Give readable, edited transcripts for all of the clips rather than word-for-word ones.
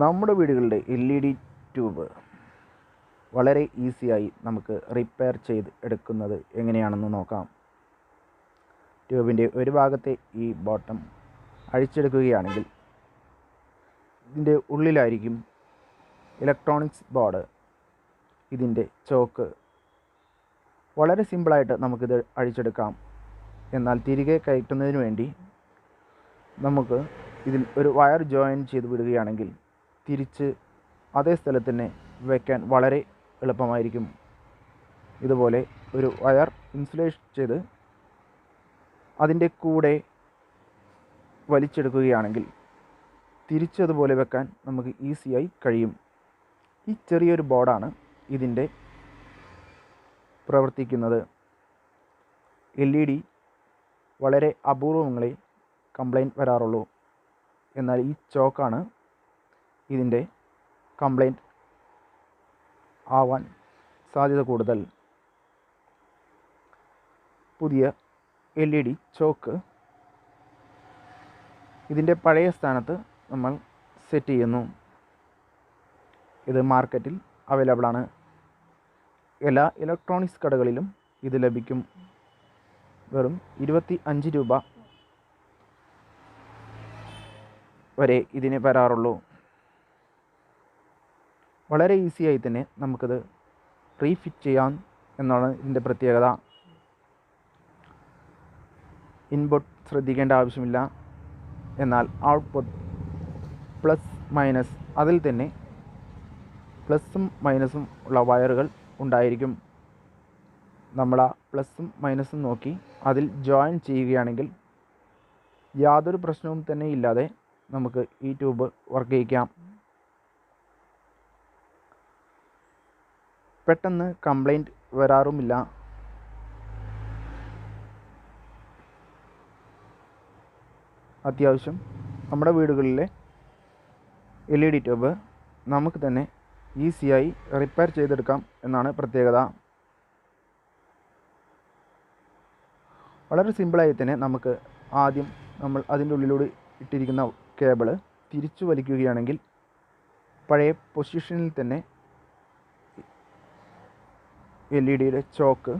നമ്മുടെ വീടുകളുടെ LED tube വളരെ ഈസിയായി നമുക്ക് റിപ്പയർ ചെയ്ത് എടുക്കുന്നത് എങ്ങനെയാണെന്ന് നോക്കാം. ട്യൂബിൻ്റെ ഒരു ഭാഗത്തെ ഈ ബോട്ടം അഴിച്ചെടുക്കുകയാണെങ്കിൽ ഇതിൻ്റെ ഉള്ളിലായിരിക്കും ഇലക്ട്രോണിക്സ് ബോർഡ്, ഇതിൻ്റെ ചോക്ക്. വളരെ സിമ്പിളായിട്ട് നമുക്കിത് അഴിച്ചെടുക്കാം. എന്നാൽ തിരികെ കയറ്റുന്നതിന് വേണ്ടി നമുക്ക് ഇതിൽ ഒരു വയർ ജോയിൻ ചെയ്ത് വിടുകയാണെങ്കിൽ തിരിച്ച് അതേ സ്ഥലത്ത് തന്നെ വയ്ക്കാൻ വളരെ എളുപ്പമായിരിക്കും. ഇതുപോലെ ഒരു വയർ ഇൻസുലേഷൻ ചെയ്ത് അതിൻ്റെ കൂടെ വലിച്ചെടുക്കുകയാണെങ്കിൽ തിരിച്ചതുപോലെ വെക്കാൻ നമുക്ക് ഈസിയായി കഴിയും. ഈ ചെറിയൊരു ബോർഡാണ് ഇതിൻ്റെ പ്രവർത്തിക്കുന്നത്. LED വളരെ അപൂർവങ്ങളെ കംപ്ലൈൻറ്റ് വരാറുള്ളൂ. എന്നാൽ ഈ ചോക്കാണ് ഇതിൻ്റെ കംപ്ലൈൻറ്റ് ആവാൻ സാധ്യത കൂടുതൽ. പുതിയ LED ചോക്ക് ഇതിൻ്റെ പഴയ സ്ഥാനത്ത് നമ്മൾ സെറ്റ് ചെയ്യുന്നു. ഇത് മാർക്കറ്റിൽ അവൈലബിൾ ആണ്. എല്ലാ ഇലക്ട്രോണിക്സ് കടകളിലും ഇത് ലഭിക്കും. വെറും 25 രൂപ വരെ ഇതിന് വരാറുള്ളൂ. വളരെ ഈസിയായി തന്നെ നമുക്കത് റീഫിറ്റ് ചെയ്യാം എന്നാണ് ഇതിൻ്റെ പ്രത്യേകത. ഇൻപുട്ട് ശ്രദ്ധിക്കേണ്ട ആവശ്യമില്ല. എന്നാൽ ഔട്ട്പുട്ട് പ്ലസ് മൈനസ്, അതിൽ തന്നെ പ്ലസും മൈനസും ഉള്ള വയറുകൾ ഉണ്ടായിരിക്കും. നമ്മൾ ആ പ്ലസും മൈനസും നോക്കി അതിൽ ജോയിൻ ചെയ്യുകയാണെങ്കിൽ യാതൊരു പ്രശ്നവും തന്നെ ഇല്ലാതെ നമുക്ക് ഈ ട്യൂബ് വർക്ക് ചെയ്യിക്കാം. പെട്ടെന്ന് കംപ്ലൈൻറ്റ് വരാറുമില്ല. അത്യാവശ്യം നമ്മുടെ വീടുകളിലെ LED ട്യൂബ് നമുക്ക് തന്നെ ഈസിയായി റിപ്പയർ ചെയ്തെടുക്കാം എന്നാണ് പ്രത്യേകത. വളരെ സിമ്പിളായി തന്നെ നമുക്ക് ആദ്യം നമ്മൾ അതിൻ്റെ ഉള്ളിലൂടെ ഇട്ടിരിക്കുന്ന കേബിള് തിരിച്ചു വലിക്കുകയാണെങ്കിൽ പഴയ പൊസിഷനിൽ തന്നെ LEDയുടെ ചോക്ക്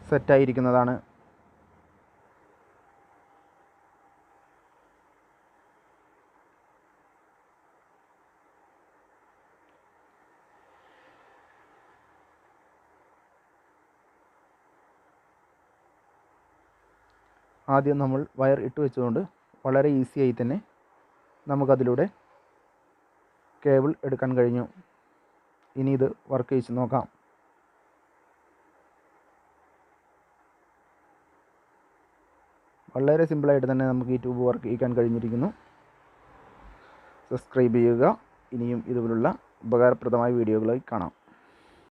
സെറ്റായിരിക്കുന്നതാണ്. ആദ്യം നമ്മൾ വയർ ഇട്ട് വെച്ചുകൊണ്ട് വളരെ ഈസിയായി തന്നെ നമുക്കതിലൂടെ കേബിൾ എടുക്കാൻ കഴിഞ്ഞു. ഇനി ഇത് വർക്ക് ചെയ്ത് നോക്കാം. വളരെ സിമ്പിളായിട്ട് തന്നെ നമുക്ക് ഈ ട്യൂബ് വർക്ക് ചെയ്യിക്കാൻ കഴിഞ്ഞിരിക്കുന്നു. സബ്സ്ക്രൈബ് ചെയ്യുക. ഇനിയും ഇതുപോലുള്ള ഉപകാരപ്രദമായ വീഡിയോകളായി കാണാം.